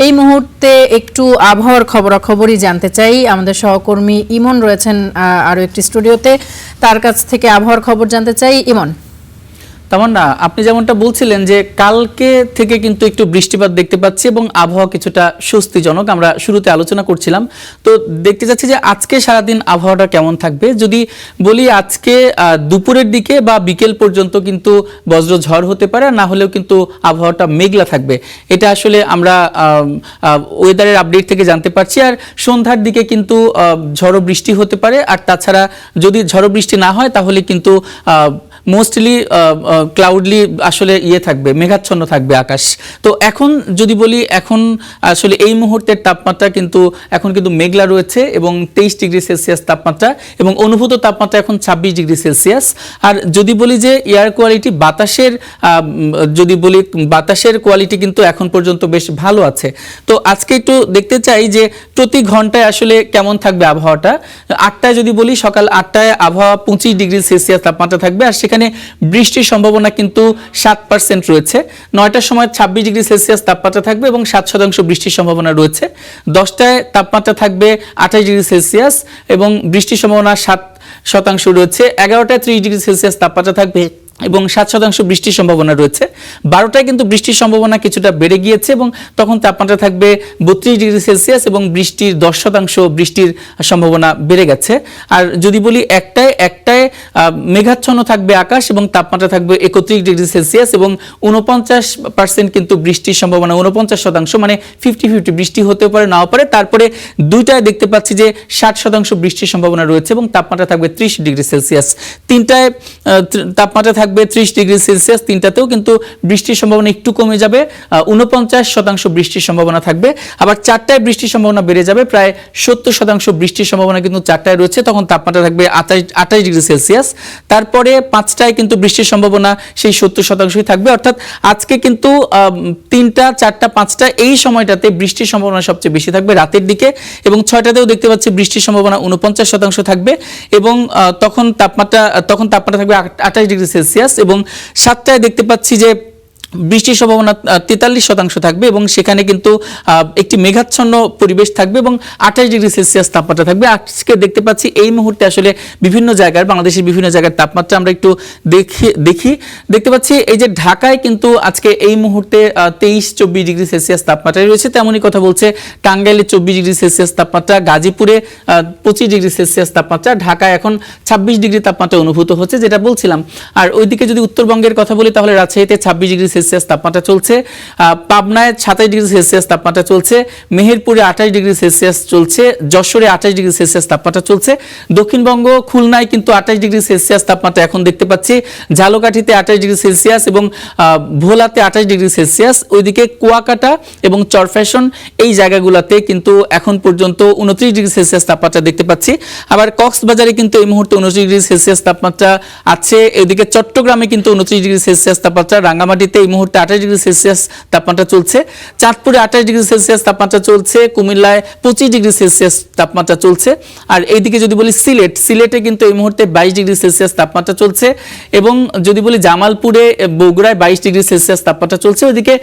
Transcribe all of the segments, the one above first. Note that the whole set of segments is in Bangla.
এই মুহূর্তে একটু আবহাওয়ার খবরাখবরই জানতে চাই। আমাদের সহকর্মী ইমন রয়েছেন আরো একটি স্টুডিওতে, তার কাছ থেকে আবহাওয়ার খবর জানতে চাই। ইমন, তামান্না, আপনি যেমনটা বলছিলেন যে কালকে থেকে কিন্তু একটু বৃষ্টিপাত দেখতে পাচ্ছি এবং আবহাওয়া কিছুটা স্বস্তিজনক, আমরা শুরুতে আলোচনা করছিলাম। তো দেখতে যাচ্ছি যে আজকে সারাদিন আবহাওয়াটা কেমন থাকবে। যদি বলি আজকে দুপুরের দিকে বা বিকেল পর্যন্ত কিন্তু বজ্র ঝড় হতে পারে, না হলেও কিন্তু আবহাওয়াটা মেঘলা থাকবে। এটা আসলে আমরা ওয়েদারের আপডেট থেকে জানতে পারছি। আর সন্ধ্যার দিকে কিন্তু ঝড়ো বৃষ্টি হতে পারে। আর তাছাড়া যদি ঝড়ো বৃষ্টি না হয় তাহলে কিন্তু মোস্টলি ক্লাউডলি আসলে থাকবে, মেঘাচ্ছন্ন থাকবে আকাশ। তো এখন যদি বলি, এখন আসলে এই মুহূর্তের তাপমাত্রা কিন্তু এখন কিন্তু মেঘলা রয়েছে এবং 23 ডিগ্রি সেলসিয়াস তাপমাত্রা, এবং অনুভূত তাপমাত্রা এখন 26 ডিগ্রি সেলসিয়াস। আর যদি বলি যে এয়ার কোয়ালিটি, যদি বলি বাতাসের কোয়ালিটি কিন্তু এখন পর্যন্ত বেশ ভালো আছে। তো আজকে একটু দেখতে চাই যে প্রতি ঘন্টায় আসলে কেমন থাকবে আবহাওয়াটা। 8টায় যদি বলি, সকাল 8টায় আবহাওয়া 25 ডিগ্রি সেলসিয়াস তাপমাত্রা থাকবে, আর সেখানে বৃষ্টির সম্ভাবনা কিন্তু 7% রয়েছে। 9টার সময় 26 ডিগ্রি সেলসিয়াস তাপমাত্রা থাকবে এবং 7% বৃষ্টির সম্ভাবনা রয়েছে। 10টায় তাপমাত্রা থাকবে 28 ডিগ্রি সেলসিয়াস এবং বৃষ্টির সম্ভাবনা 7% রয়েছে। 11টায় 30 ডিগ্রি সেলসিয়াস তাপমাত্রা থাকবে এবং 7% বৃষ্টির সম্ভাবনা রয়েছে। 12টায় কিন্তু বৃষ্টির সম্ভাবনা কিছুটা বেড়ে গিয়েছে এবং তখন তাপমাত্রা থাকবে 32 ডিগ্রি সেলসিয়াস এবং বৃষ্টির 10% বৃষ্টির সম্ভাবনা বেড়ে গেছে। আর যদি বলি একটায় মেঘাচ্ছন্ন থাকবে আকাশ এবং তাপমাত্রা থাকবে 31 ডিগ্রি সেলসিয়াস এবং 49% কিন্তু বৃষ্টির সম্ভাবনা, 49%, মানে 50-50 বৃষ্টি হতে পারে, নাও পারে। তারপরে 2টায় দেখতে পাচ্ছি যে 60% বৃষ্টির সম্ভাবনা রয়েছে এবং তাপমাত্রা থাকবে 30 ডিগ্রি সেলসিয়াস। 3টায় তাপমাত্রা থাকবে 30 ডিগ্রি সেলসিয়াস, 3টাতেও কিন্তু বৃষ্টির সম্ভাবনা একটু কমে যাবে, 49% বৃষ্টির সম্ভাবনা থাকবে। আবার 4টায় বৃষ্টির সম্ভাবনা বেড়ে যাবে, প্রায় 70% বৃষ্টির সম্ভাবনা কিন্তু 4টায় রয়েছে, তখন তাপমাত্রা থাকবে 28 ডিগ্রি সেলসিয়াস। তারপরে 5টায় কিন্তু বৃষ্টির সম্ভাবনা সেই 70%ই থাকবে। অর্থাৎ আজকে কিন্তু 3টা, 4টা, 5টা এই সময়টাতে বৃষ্টির সম্ভাবনা সবচেয়ে বেশি থাকবে রাতের দিকে, এবং 6টাতেও দেখতে পাচ্ছি বৃষ্টির সম্ভাবনা 49% থাকবে এবং তখন তাপমাত্রা থাকবে 28 ডিগ্রি সেলসিয়াস। এবং 7টায় দেখতে পাচ্ছি যে বৃষ্টির সম্ভাবনা 43% থাকবে এবং সেখানে কিন্তু একটি মেঘাচ্ছন্ন পরিবেশ থাকবে এবং 28 ডিগ্রি সেলসিয়াস তাপমাত্রা থাকবে। আজকে দেখতে পাচ্ছি এই মুহূর্তে আসলে বিভিন্ন জায়গার, বাংলাদেশের বিভিন্ন জায়গার তাপমাত্রা আমরা একটু দেখতে পাচ্ছি। এই যে ঢাকায় কিন্তু আজকে এই মুহূর্তে 23-24 ডিগ্রি সেলসিয়াস তাপমাত্রায় রয়েছে। তেমনই কথা বলছে টাঙ্গাইলে 24 ডিগ্রি সেলসিয়াস তাপমাত্রা, গাজীপুরে 25 ডিগ্রি সেলসিয়াস তাপমাত্রা, ঢাকায় এখন 26 ডিগ্রি তাপমাত্রা অনুভূত হচ্ছে, যেটা বলছিলাম। আর ওইদিকে যদি উত্তরবঙ্গের কথা বলি তাহলে রাজশাহীতে 26 ডিগ্রি সেলসিয়াস তাপমাত্রা চলছে, পাবনায় 27 ডিগ্রি সেলসিয়াস তাপমাত্রা চলছে, মেহেরপুরে 28 ডিগ্রি সেলসিয়াস চলছে, যশোরে 28 ডিগ্রি সেলসিয়াস তাপমাত্রা চলছে, দক্ষিণবঙ্গ খুলনায় কিন্তু 28 ডিগ্রি সেলসিয়াস তাপমাত্রা এখন দেখতে পাচ্ছি, ঝালকাঠিতে 28 ডিগ্রি সেলসিয়াস এবং ভোলাতে 28 ডিগ্রি সেলসিয়াস। ওইদিকে কুয়াকাটা এবং চরফ্যাশন এই জায়গাগুলোতে কিন্তু এখন পর্যন্ত 29 ডিগ্রি সেলসিয়াস তাপমাত্রা দেখতে পাচ্ছি। আবার কক্সবাজারে কিন্তু এই মুহূর্তে 29 ডিগ্রি সেলসিয়াস তাপমাত্রা আছে। এদিকে চট্টগ্রামে কিন্তু 29 ডিগ্রি সেলসিয়াস তাপমাত্রা, রাঙ্গামাটিতে এই মুহূর্তে 28 ডিগ্রি সেলসিয়াস তাপমাত্রা চলছে, চাঁদপুরে 28 ডিগ্রি সেলসিয়াস তাপমাত্রা চলছে, কুমিল্লায় 25 ডিগ্রি সেলসিয়াস তাপমাত্রা চলছে। আর এইদিকে যদি বলি সিলেটে কিন্তু এই মুহূর্তে 22 ডিগ্রি সেলসিয়াস তাপমাত্রা চলছে এবং যদি বলি জামালপুরে, বগুড়ায় 22 ডিগ্রি সেলসিয়াস তাপমাত্রা চলছে। ওইদিকে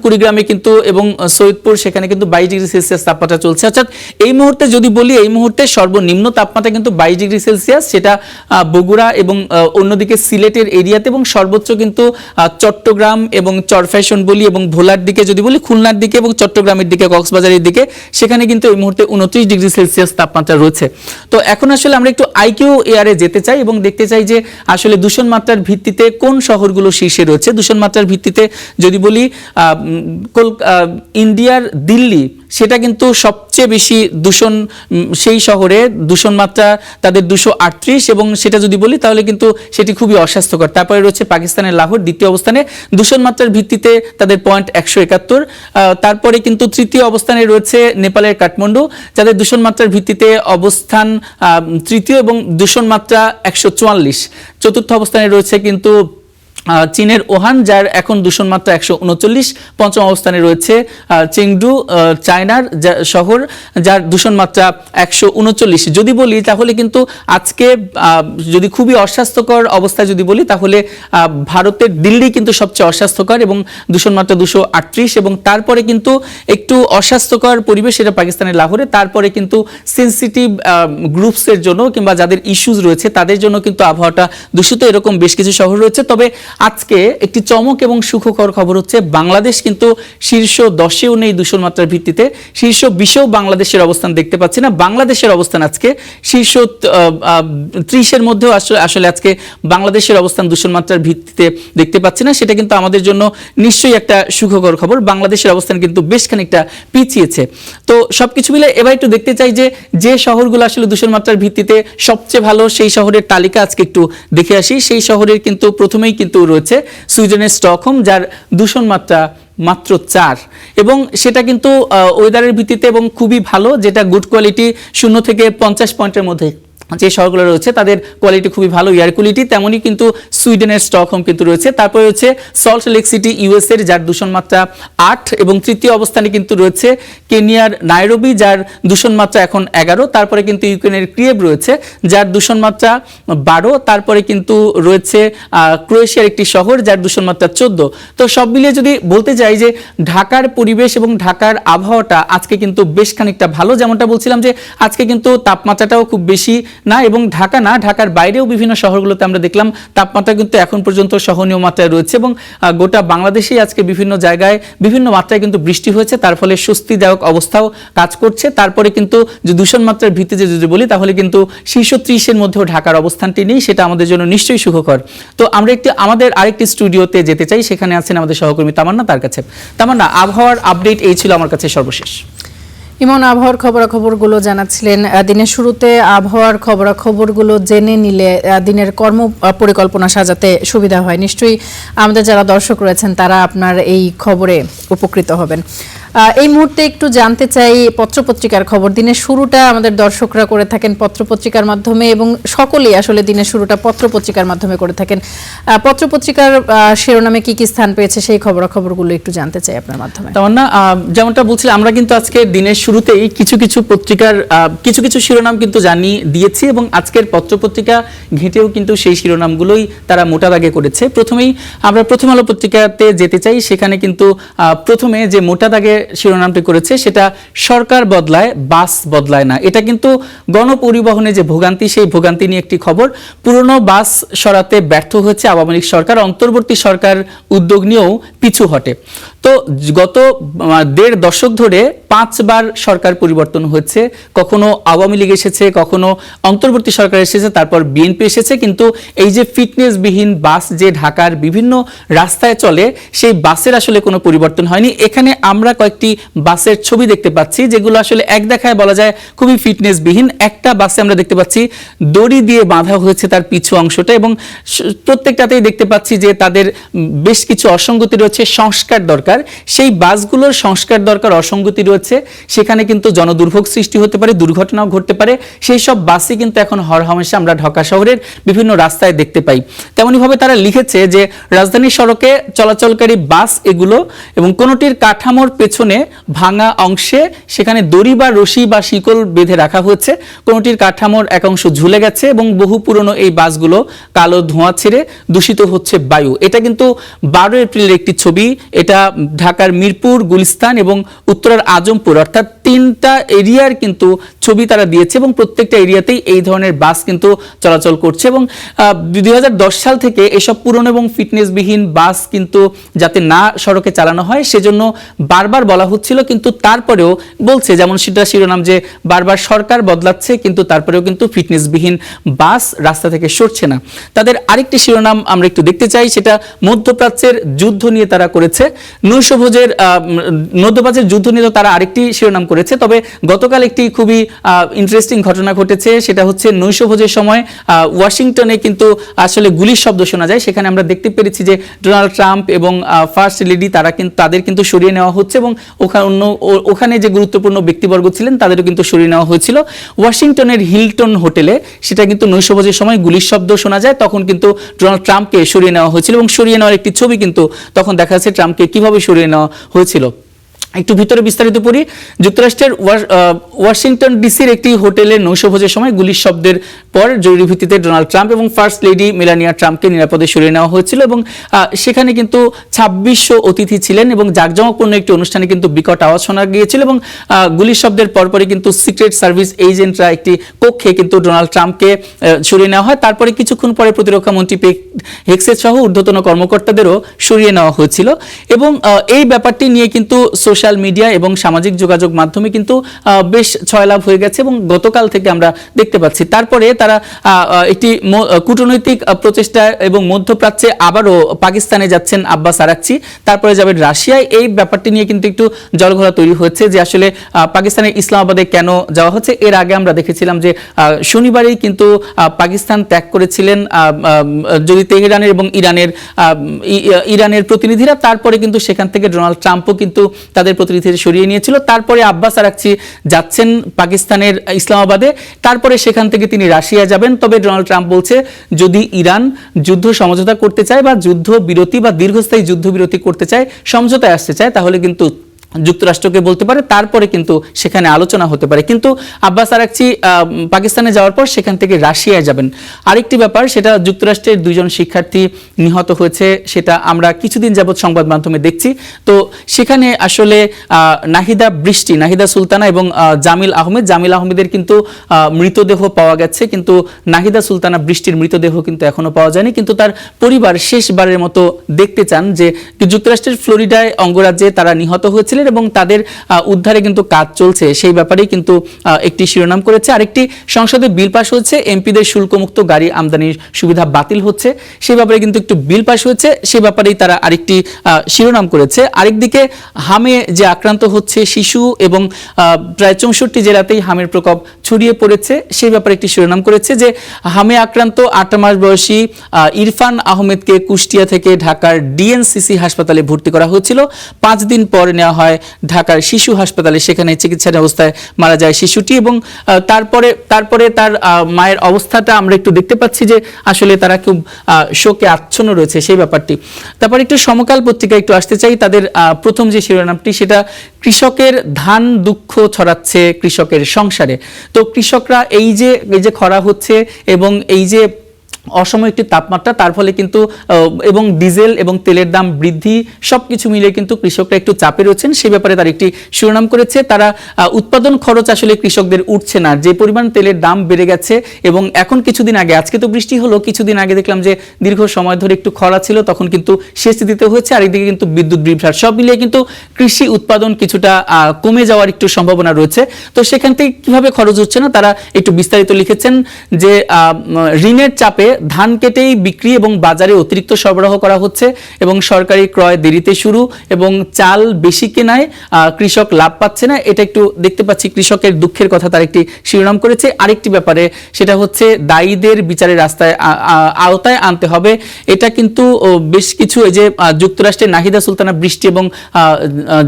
কুড়িগ্রামে কিন্তু এবং সৈয়দপুর, সেখানে কিন্তু 22 ডিগ্রি সেলসিয়াস তাপমাত্রা চলছে। অর্থাৎ এই মুহূর্তে যদি বলি, এই মুহূর্তে সর্বনিম্ন তাপমাত্রা কিন্তু 22 ডিগ্রি সেলসিয়াস, সেটা বগুড়া এবং অন্যদিকে সিলেটের এরিয়াতে, এবং সর্বোচ্চ কিন্তু চট্টগ্রাম এবং চরফ্যাশন বলি এবং ভোলার দিকে যদি বলি, খুলনার দিকে এবং চট্টগ্রামের দিকে, কক্সবাজারের দিকে, সেখানে কিন্তু এই মুহূর্তে 29 ডিগ্রি সেলসিয়াস তাপমাত্রা রয়েছে। তো এখন আসলে আমরা একটু আইকিউ এয়ারে যেতে চাই এবং দেখতে চাই যে আসলে দূষণ মাত্রার ভিত্তিতে কোন শহরগুলো শীর্ষে রয়েছে। দূষণ মাত্রার ভিত্তিতে যদি বলি, ইন্ডিয়ার দিল্লি, সেটা কিন্তু সবচেয়ে বেশি দূষণ, সেই শহরে দূষণ মাত্রা তাদের 238, এবং সেটা যদি বলি তাহলে কিন্তু সেটি খুবই অস্বাস্থ্যকর। তারপরে রয়েছে পাকিস্তানের লাহোর দ্বিতীয় অবস্থানে দূষণ মাত্রার ভিত্তিতে, তাদের 171। তারপরে কিন্তু তৃতীয় অবস্থানে রয়েছে নেপালের কাঠমান্ডু, যাদের দূষণ মাত্রার ভিত্তিতে অবস্থান তৃতীয় এবং দূষণ মাত্রা 144। চতুর্থ অবস্থানে রয়েছে কিন্তু চীনের ওহান, যার এখন দূষণ মাত্রা 139, পঞ্চম অবস্থানে রয়েছে চেংডু, চায়নার শহর, যার দূষণ মাত্রা 139। যদি বলি তাহলে কিন্তু আজকে যদি খুবই অস্বাস্থ্যকর অবস্থায় যদি বলি তাহলে ভারতের দিল্লি কিন্তু সবচেয়ে অস্বাস্থ্যকর এবং দূষণ মাত্রা 238, এবং তারপরে কিন্তু একটু অস্বাস্থ্যকর পরিবেশ এটা পাকিস্তানের লাহোরে, তারপরে কিন্তু সেনসিটিভ গ্রুপসের জন্য কিংবা যাদের ইস্যুজ রয়েছে তাদের জন্য কিন্তু আবহাওয়াটা দূষিত, এরকম বেশ কিছু শহর রয়েছে। তবে আজকে একটি চমক এবং সুখকর খবর হচ্ছে বাংলাদেশ কিন্তু শীর্ষ 10-এও নেই দূষণ মাত্রার ভিত্তিতে, শীর্ষ 20-এও বাংলাদেশের অবস্থান দেখতে পাচ্ছি না। বাংলাদেশের অবস্থান আজকে শীর্ষ 30-এর মধ্যেও আসলে আজকে বাংলাদেশের অবস্থান দূষণ মাত্রার ভিত্তিতে দেখতে পাচ্ছি না। সেটা কিন্তু আমাদের জন্য নিশ্চয়ই একটা সুখকর খবর। বাংলাদেশের অবস্থান কিন্তু বেশ খানিকটা পিছিয়েছে। তো সবকিছু মিলে এবার একটু দেখতে চাই যে শহরগুলো আসলে দূষণ মাত্রার ভিত্তিতে সবচেয়ে ভালো সেই শহরের তালিকা আজকে একটু দেখে আসি। সেই শহরের কিন্তু প্রথমেই কিন্তু রয়েছে সুইডেনের স্টকহোম, যার দূষণ মাত্রা মাত্র 4, এবং সেটা কিন্তু ওয়েদারের ভিত্তিতে এবং খুবই ভালো, যেটা গুড কোয়ালিটি 0 থেকে 50 পয়েন্টের মধ্যে যে শহরগুলো রয়েছে তাদের কোয়ালিটি খুবই ভালো, এয়ার কোয়ালিটি। তেমনই কিন্তু সুইডেনের স্টকহোম কিন্তু রয়েছে। তারপরে রয়েছে সল্ট লেক সিটি ইউএসএর, যার দূষণ মাত্রা 8, এবং তৃতীয় অবস্থানে কিন্তু রয়েছে কেনিয়ার নাইরোবি, যার দূষণ মাত্রা এখন 11। তারপরে কিন্তু ইউক্রেনের কিয়েভ রয়েছে, যার দূষণ মাত্রা 12। তারপরে কিন্তু রয়েছে ক্রোয়েশিয়ার একটি শহর, যার দূষণ মাত্রা 14। তো সব মিলিয়ে যদি বলতে চাই যে ঢাকার পরিবেশ এবং ঢাকার আবহাওয়াটা আজকে কিন্তু বেশ খানিকটা ভালো। যেমনটা বলছিলাম যে আজকে কিন্তু তাপমাত্রাটাও খুব বেশি না, এবং ঢাকা না, ঢাকার বাইরেও বিভিন্ন শহরগুলোতে আমরা দেখলাম তাপমাত্রা কিন্তু এখন পর্যন্ত সহনীয় মাত্রায় রয়েছে, এবং গোটা বাংলাদেশেই আজকে বিভিন্ন জায়গায় বিভিন্ন মাত্রায় কিন্তু বৃষ্টি হয়েছে, তার ফলে স্বস্তিদায়ক অবস্থাও কাজ করছে। তারপরে কিন্তু যে দূষণ মাত্রার ভিত্তিতে যদি বলি তাহলে কিন্তু শীর্ষ 30-এর মধ্যেও ঢাকার অবস্থানটি নেই, সেটা আমাদের জন্য নিশ্চয়ই সুখকর। তো আমরা আমাদের আরেকটি স্টুডিওতে যেতে চাই, সেখানে আছেন আমাদের সহকর্মী তামান্না। তার কাছে তামান্না, আবহাওয়ার আপডেট এই ছিল আমার কাছে সর্বশেষ। ইমন, আবহাওয়ার খবরাখবরগুলো জানাচ্ছিলেন। দিনের শুরুতে আবহাওয়ার খবরাখবরগুলো জেনে নিলে দিনের কর্ম পরিকল্পনা সাজাতে সুবিধা হয়। নিশ্চয়ই আমাদের যারা দর্শক রয়েছেন তারা আপনার এই খবরে উপকৃত হবেন। এই মুহূর্তে একটু জানতে চাই পত্রপত্রিকার খবর। দিনের শুরুটা আমাদের দর্শকরা করে থাকেন পত্রপত্রিকার মাধ্যমে, এবং সকলেই আসলে দিনের শুরুটা পত্রপত্রিকার মাধ্যমে করে থাকেন। পত্রপত্রিকার শিরোনামে কি কি স্থান পেয়েছে সেই খবরাখবরগুলো একটু জানতে চাই আপনার মাধ্যমে। তামান্না, যেমনটা বলছিলাম আমরা কিন্তু আজকে দিনের শুরুতেই কিছু কিছু পত্রিকার কিছু শিরোনাম কিন্তু জানিয়ে দিয়েছি, এবং আজকের পত্রপত্রিকা ঘেঁটেও কিন্তু সেই শিরোনামগুলোই তারা মোটা দাগে করেছে। প্রথমেই আমরা প্রথম আলো পত্রিকাতে যেতে চাই। সেখানে কিন্তু প্রথমে যে মোটা দাগে শিরোনামটি করেছে সেটা সরকার বদলায় বাস বদলায় না। এটা কিন্তু গণপরিবহনে যে ভোগান্তি, সেই ভোগান্তি নিয়ে একটি খবর। পুরনো বাস সরাতে ব্যর্থ হয়েছে আওয়ামী লীগ সরকার, অন্তর্বর্তী সরকার উদ্যোগ নিয়েও পিছু হটে। তো গত 1.5 দশক ধরে 5 বার সরকার পরিবর্তন হয়েছে, কখনো আওয়ামী লীগ এসেছে, কখনো অন্তর্বর্তী সরকার এসেছে, তারপর বিএনপি এসেছে, কিন্তু এই যে ফিটনেসবিহীন বাস যে ঢাকার বিভিন্ন রাস্তায় চলে সেই বাসের আসলে কোনো পরিবর্তন হয়নি। এখানে আমরা কয়েকটি বাসের ছবি দেখতে পাচ্ছি যেগুলো আসলে এক দেখায় বলা যায় খুবই ফিটনেসবিহীন। একটা বাসে আমরা দেখতে পাচ্ছি দড়ি দিয়ে বাঁধা হয়েছে তার পিছু অংশটা, এবং প্রত্যেকটাতেই দেখতে পাচ্ছি যে তাদের বেশ কিছু অসঙ্গতি রয়েছে, সংস্কার দরকার। সেই বাসগুলোর সংস্কার দরকার, অসঙ্গতি রয়েছে, সেখানে কিন্তু জনদুর্ভোগ সৃষ্টি হতে পারে, দুর্ঘটনাও ঘটতে পারে। সেই সব বাসই কিন্তু এখন হরহামেশা আমরা ঢাকা শহরের বিভিন্ন রাস্তায় দেখতে পাই। তেমনিভাবে তারা লিখেছে যে রাজধানী সড়কে চলাচলকারী বাস এগুলো, এবং কোনোটির কাঠামোর পেছনে ভাঙা অংশে সেখানে দড়ি বা রশি বা শিকল বেঁধে রাখা হয়েছে, কোনোটির কাঠামোর এক অংশ ঝুলে গেছে, এবং বহু পুরনো এই বাসগুলো কালো ধোঁয়া ছেড়ে দূষিত হচ্ছে বায়ু। এটা কিন্তু 12 এপ্রিলের একটি ছবি। এটা ঢাকার মিরপুর, গুলিস্তান এবং উত্তরার আজমপুর, অর্থাৎ 3টা এরিয়ার কিন্তু ছবি তারা দিয়েছে, এবং প্রত্যেকটা এরিয়াতেই এই ধরনের বাস কিন্তু চলাচল করছে। এবং 2010 সাল থেকে এসব পুরনো এবং ফিটনেসবিহীন বাস কিন্তু যাতে না সড়কে চালানো হয় সেজন্য বারবার বলা হচ্ছিল, কিন্তু তারপরেও বলছে, যেমন সেটা শিরোনাম যে বারবার সরকার বদলাচ্ছে কিন্তু তারপরেও কিন্তু ফিটনেসবিহীন বাস রাস্তা থেকে সরছে না। তাদের আরেকটি শিরোনাম আমরা একটু দেখতে চাই, সেটা মধ্যপ্রাচ্যের যুদ্ধ নিয়ে তারা করেছে। মধ্যপ্রাচ্যের যুদ্ধ নিয়ে তারা আরেকটি শিরোনাম করেছে। তবে গতকাল একটি খুবই ইন্টারেস্টিং ঘটনা ঘটেছে, সেটা হচ্ছে নৈশভোজের সময় ওয়াশিংটনে কিন্তু আসলে গুলির শব্দ শোনা যায়। সেখানে আমরা দেখতে পেরেছি যে ডোনাল্ড ট্রাম্প এবং ফার্স্ট লেডি তাদের কিন্তু সরিয়ে নেওয়া হচ্ছে, এবং ওখানে যে গুরুত্বপূর্ণ ব্যক্তিবর্গ ছিলেন তাদেরও কিন্তু সরিয়ে নেওয়া হয়েছিল। ওয়াশিংটনের হিলটন হোটেলে সেটা কিন্তু নৈশভোজের সময় গুলির শব্দ শোনা যায়, তখন কিন্তু ডোনাল্ড ট্রাম্পকে সরিয়ে নেওয়া হয়েছিল এবং সরিয়ে নেওয়ার একটি ছবি কিন্তু তখন দেখা যাচ্ছে ট্রাম্পকে কিভাবে সরিয়ে নেওয়া হয়েছিল। একটু ভিতরে বিস্তারিত পড়ি। যুক্তরাষ্ট্রের ওয়াশিংটন ডিসির একটি হোটেলে নৈশভোজের সময় গুলির শব্দের পর জরুরি ভিত্তিতে ডোনাল্ড ট্রাম্প এবং ফার্স্ট লেডি মেলানিয়া ট্রাম্পকে নিরাপদে সরিয়ে নেওয়া হয়েছিল এবং সেখানে কিন্তু 2600 অতিথি ছিলেন এবং জাঁকজমকপূর্ণ একটি অনুষ্ঠানে কিন্তু বিকট আওয়াজ শোনা গিয়েছিল এবং গুলির শব্দের পরপরই কিন্তু সিক্রেট সার্ভিস এজেন্টরা একটি কক্ষে কিন্তু ডোনাল্ড ট্রাম্পকে সরিয়ে নেওয়া হয়। তারপরে কিছুক্ষণ পরে প্রতিরক্ষা মন্ত্রী পেট হেগসেট সহ ঊর্ধ্বতন কর্মকর্তাদেরও সরিয়ে নেওয়া হয়েছিল এবং এই ব্যাপারটি নিয়ে কিন্তু সোশ্যাল মিডিয়া এবং সামাজিক যোগাযোগ মাধ্যমে কিন্তু বেশ ছয়লাভ হয়ে গেছে এবং গতকাল থেকে আমরা দেখতে পাচ্ছি। তারপরে তারা একটি কূটনৈতিক প্রচেষ্টা এবং মধ্যপ্রাচ্যে আবারও পাকিস্তানে যাচ্ছেন আব্বাস আরাকচি, তারপরে যাবেন রাশিয়ায়। এই ব্যাপারটি নিয়ে কিন্তু একটু জলঘোলা তৈরি হচ্ছে যে আসলে পাকিস্তানের ইসলামাবাদে কেন যাওয়া হচ্ছে। এর আগে আমরা দেখেছিলাম যে শনিবারেই কিন্তু পাকিস্তান ত্যাগ করেছিলেন যদি তেহরানের এবং ইরানের প্রতিনিধিরা, তারপরে কিন্তু সেখান থেকে ডোনাল্ড ট্রাম্পও কিন্তু তাদের প্রতিনিধিদের সরিয়ে নিয়েছিল। তারপরে আব্বাস আরাকচি যাচ্ছেন পাকিস্তানের ইসলামাবাদে, তারপরে সেখান থেকে তিনি রাশিয়া যাবেন। তবে ডোনাল্ড ট্রাম্প বলছে যদি ইরান যুদ্ধ সমঝোতা করতে চায় বা যুদ্ধ বিরতি বা দীর্ঘস্থায়ী যুদ্ধ বিরতি করতে চায়, সমঝোতায় আসতে চায়, তাহলে কিন্তু যুক্তরাষ্ট্রকে বলতে পারে, তারপরে কিন্তু সেখানে আলোচনা হতে পারে। কিন্তু আব্বাস আরাকচি পাকিস্তানে যাওয়ার পর সেখান থেকে রাশিয়ায় যাবেন। আরেকটি ব্যাপার, সেটা যুক্তরাষ্ট্রের 2 জন শিক্ষার্থী নিহত হয়েছে, সেটা আমরা কিছুদিন যাবৎ সংবাদ মাধ্যমে দেখছি। তো সেখানে আসলে নাহিদা সুলতানা এবং জামিল আহমেদের কিন্তু মৃতদেহ পাওয়া গেছে, কিন্তু নাহিদা সুলতানা বৃষ্টির মৃতদেহ কিন্তু এখনো পাওয়া যায়নি। কিন্তু তার পরিবার শেষবারের মতো দেখতে চান যে যুক্তরাষ্ট্রের ফ্লোরিডায় অঙ্গরাজ্যে তারা নিহত হয়েছিলেন এবং তাদের উদ্ধারে কিন্তু কাজ চলছে, সেই ব্যাপারেই কিন্তু একটি শিরোনাম করেছে। আরেকটি সংসদে বিল পাস হচ্ছে, এমপিদের শুল্কমুক্ত গাড়ি আমদানির সুবিধা বাতিল হচ্ছে, সেই ব্যাপারে কিন্তু একটু বিল পাস হয়েছে, সেই ব্যাপারেই তারা আরেকটি শিরোনাম করেছে। আরেকদিকে হামে যে আক্রান্ত হচ্ছে শিশু এবং প্রায় 64 জেলাতেই হামের প্রকোপ ছড়িয়ে পড়েছে, সেই ব্যাপারে একটি শিরোনাম করেছে যে হামে আক্রান্ত 8 মাস বয়সী ইরফান আহমেদকে কুষ্টিয়া থেকে ঢাকার ডিএনসিসি হাসপাতালে ভর্তি করা হয়েছিল। 5 দিন পর নেওয়া হয় ঢাকার শিশু হাসপাতালে, সেখানে চিকিৎসার অবস্থায় মারা যায় শিশুটি এবং তারপরে তার মায়ের অবস্থাটা আমরা একটু দেখতে পাচ্ছি যে আসলে তারা খুব শোকে আচ্ছন্ন রয়েছে, সেই ব্যাপারটি। তারপর একটু সমকাল পত্রিকা একটু আসতে চাই। তাদের প্রথম যে শিরোনামটি, সেটা কৃষকের ধান দুঃখ ছড়াচ্ছে কৃষকের সংসারে। তো কৃষকরা এই যে খরা হচ্ছে এবং এই যে অসময় একটি তাপমাত্রা, তার ফলে কিন্তু এবং ডিজেল এবং তেলের দাম বৃদ্ধি, সবকিছু মিলে কিন্তু কৃষকরা একটু চাপে রয়েছেন, সেই ব্যাপারে তার একটি শিরোনাম করেছে। তারা উৎপাদন খরচ আসলে কৃষকদের উঠছে না, যে পরিমাণ তেলের দাম বেড়ে গেছে এবং এখন কিছুদিন আগে, আজকে তো বৃষ্টি হলো, কিছুদিন আগে দেখলাম যে দীর্ঘ সময় ধরে একটু খরা ছিল, তখন কিন্তু সেচ দিতে হয়েছে, আরেকদিকে কিন্তু বিদ্যুৎ বিভ্রাট, সব মিলিয়ে কিন্তু কৃষি উৎপাদন কিছুটা কমে যাওয়ার একটু সম্ভাবনা রয়েছে। তো সেখান থেকে কিভাবে খরচ হচ্ছে না, তারা একটু বিস্তারিত লিখেছেন যে ঋণের চাপে ধান কেটেই বিক্রি এবং বাজারে অতিরিক্ত সরবরাহ করা হচ্ছে এবং সরকারি ক্রয় দেরিতে শুরু এবং চাল বেশি কেনায় কৃষক লাভ পাচ্ছে না, এটা একটু দেখতে পাচ্ছি। কৃষকের দুঃখের কথা তার একটি শিরোনাম করেছে। আরেকটি ব্যাপারে, সেটা হচ্ছে দায়ীদের বিচারের রাস্তায় আওতায় আনতে হবে। এটা কিন্তু বেশ কিছু, এই যে যুক্তরাষ্ট্রের নাহিদা সুলতানা বৃষ্টি এবং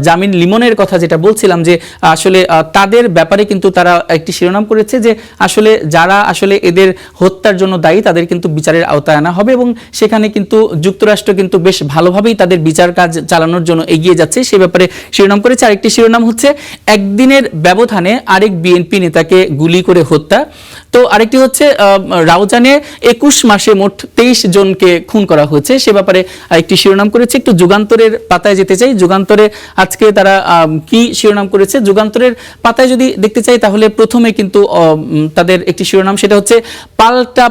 জামিন লিমনের কথা যেটা বলছিলাম, যে আসলে তাদের ব্যাপারে কিন্তু তারা একটি শিরোনাম করেছে যে আসলে যারা আসলে এদের হত্যার জন্য দায়ী, তাদের কিন্তু বিচারের আওতায় আনা হবে এবং সেখানে কিন্তু যুক্তরাষ্ট্র কিন্তু বেশ ভালোভাবেই তাদের বিচার কাজ চালানোর জন্য এগিয়ে যাচ্ছে, সে ব্যাপারে শিরোনাম করেছে। আরেকটি শিরোনাম হচ্ছে একদিনের ব্যবধানে আরেক বিএনপি নেতাকে গুলি করে হত্যা। তো আরেকটি হচ্ছে রাউজানে 21 মাসে মোট 23 জনকে খুন করা হয়েছে, সে ব্যাপারে একটি শিরোনাম করেছে। একটু যুগান্তরের পাতায় যেতে চাই। যুগান্তরে আজকে তারা কি শিরোনাম করেছে, যুগান্তরের পাতায় যদি দেখতে চাই তাহলে প্রথমে কিন্তু তাদের একটি শিরোনাম, সেটা হচ্ছে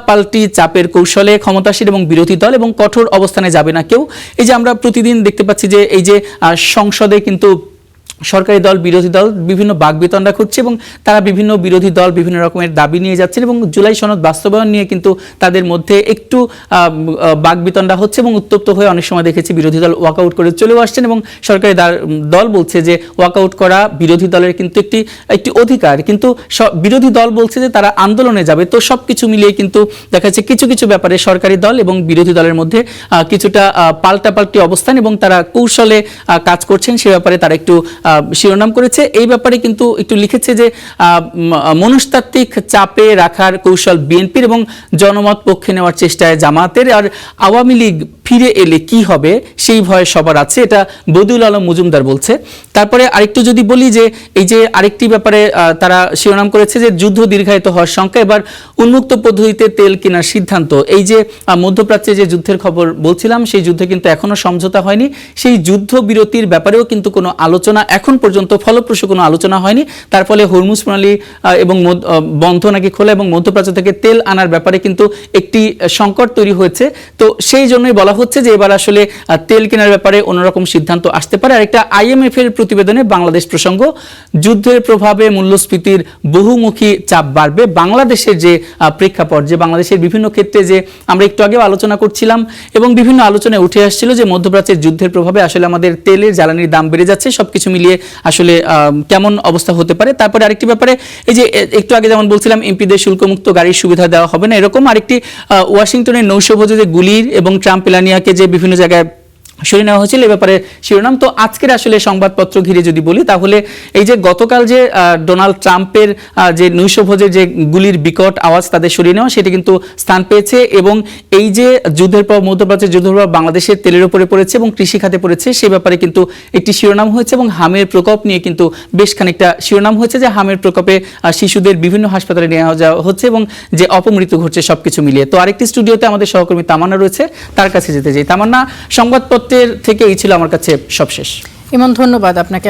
পাল্টি চাপের কৌশলে ক্ষমতাসীন এবং বিরোধী দল এবং কঠোর অবস্থানে যাবে না কেউ। এই যে আমরা প্রতিদিন দেখতে পাচ্ছি যে এই যে সংসদে কিন্তু সরকারি দল বিরোধী দল বিভিন্ন বাকবিতণ্ডা করছে এবং তারা বিভিন্ন বিরোধী দল বিভিন্ন রকমের দাবি নিয়ে যাচ্ছেন এবং জুলাই সনদ বাস্তবায়ন নিয়ে কিন্তু তাদের মধ্যে একটু বাকবিতণ্ডা হচ্ছে এবং উত্তপ্ত হয়ে অনেক সময় দেখেছি বিরোধী দল ওয়াকআউট করে চলেও আসছেন এবং সরকারি দল বলছে যে ওয়াকআউট করা বিরোধী দলের কিন্তু একটি অধিকার, কিন্তু বিরোধী দল বলছে যে তারা আন্দোলনে যাবে। তো সবকিছু মিলিয়ে কিন্তু দেখা যাচ্ছে কিছু কিছু ব্যাপারে সরকারি দল এবং বিরোধী দলের মধ্যে কিছুটা পাল্টাপাল্টি অবস্থান এবং তারা কৌশলে কাজ করছেন সে ব্যাপারে তারা একটু শিরোনাম করেছে। এই ব্যাপারে কিন্তু একটু লিখেছে যে মনস্তাত্ত্বিক চাপে রাখার কৌশল বিএনপির এবং জনমত পক্ষে নেওয়ার চেষ্টায় জামাতের, আর আওয়ামী লীগ ফিরে এলে কি হবে সেই ভয় সবার আছে, এটা বদিউল আলম মজুমদার বলছে। তারপরে আরেকটু যদি বলি যে এই যে আরেকটি ব্যাপারে তারা শিরোনাম করেছে যে যুদ্ধ দীর্ঘায়িত হওয়ার শঙ্কা, এবার উন্মুক্ত পদ্ধতিতে তেল কেনার সিদ্ধান্ত। এই যে মধ্যপ্রাচ্যে যে যুদ্ধের খবর বলছিলাম সেই যুদ্ধে কিন্তু এখনো সমঝোতা হয়নি, সেই যুদ্ধ বিরতির ব্যাপারেও কিন্তু কোনো আলোচনা এখন পর্যন্ত ফলপ্রসূ কোনো আলোচনা হয়নি। তার ফলে হরমুজ প্রণালী এবং বন্ধ নাকি খোলা এবং মধ্যপ্রাচ্য থেকে তেল আনার ব্যাপারে কিন্তু একটি সংকট তৈরি হয়েছে। তো সেই জন্যই বলা হচ্ছে যে এবার আসলে তেল কেনার ব্যাপারে অন্যরকম সিদ্ধান্ত আসতে পারে। আর একটা IMF এর প্রতিবেদনে বাংলাদেশ প্রসঙ্গ, যুদ্ধের প্রভাবে মূল্যস্ফীতির বহুমুখী চাপ বাড়বে। বাংলাদেশের যে প্রেক্ষাপট, যে বাংলাদেশের বিভিন্ন ক্ষেত্রে যে আমরা একটু আগেও আলোচনা করছিলাম এবং বিভিন্ন আলোচনায় উঠে আসছিল যে মধ্যপ্রাচ্যের যুদ্ধের প্রভাবে আসলে আমাদের তেলের জ্বালানির দাম বেড়ে যাচ্ছে, সবকিছু মিলিয়ে আসলে কেমন অবস্থা হতে পারে। তারপরে আরেকটি ব্যাপারে এই যে একটু আগে যেমন বলছিলাম এমপিদের শুল্কমুক্ত গাড়ির সুবিধা দেওয়া হবে না, এরকম আরেকটি ওয়াশিংটনের নৌশভোজে যে গুলির এবং ট্রাম্প এলানিয়াকে যে বিভিন্ন জায়গায় সরিয়ে নেওয়া হয়েছিল এ ব্যাপারে শিরোনাম। তো আজকের আসলে সংবাদপত্র ঘিরে যদি বলি তাহলে এই যে গতকাল যে ডোনাল্ড ট্রাম্পের যে নৈশভোজের যে গুলির বিকট আওয়াজ তাদের সরিয়ে নেওয়া সেটি কিন্তু স্থান পেয়েছে এবং এই যে যুদ্ধের পর মধ্যপ্রাচ্যের যুদ্ধের পর বাংলাদেশের তেলের উপরে পড়েছে এবং কৃষি খাতে পড়েছে সে ব্যাপারে কিন্তু একটি শিরোনাম হয়েছে এবং হামের প্রকোপ নিয়ে কিন্তু বেশ খানিকটা শিরোনাম হয়েছে যে হামের প্রকোপে শিশুদের বিভিন্ন হাসপাতালে নিয়ে যাওয়া হচ্ছে এবং যে অপমৃত্যু ঘটছে সবকিছু মিলিয়ে। তো আরেকটি স্টুডিওতে আমাদের সহকর্মী তামান্না রয়েছে, তার কাছে যেতে চাই। তামান্না, সংবাদপত্রের থেকে এই ছিল আমার কাছে সবশেষ। ইমন, ধন্যবাদ আপনাকে।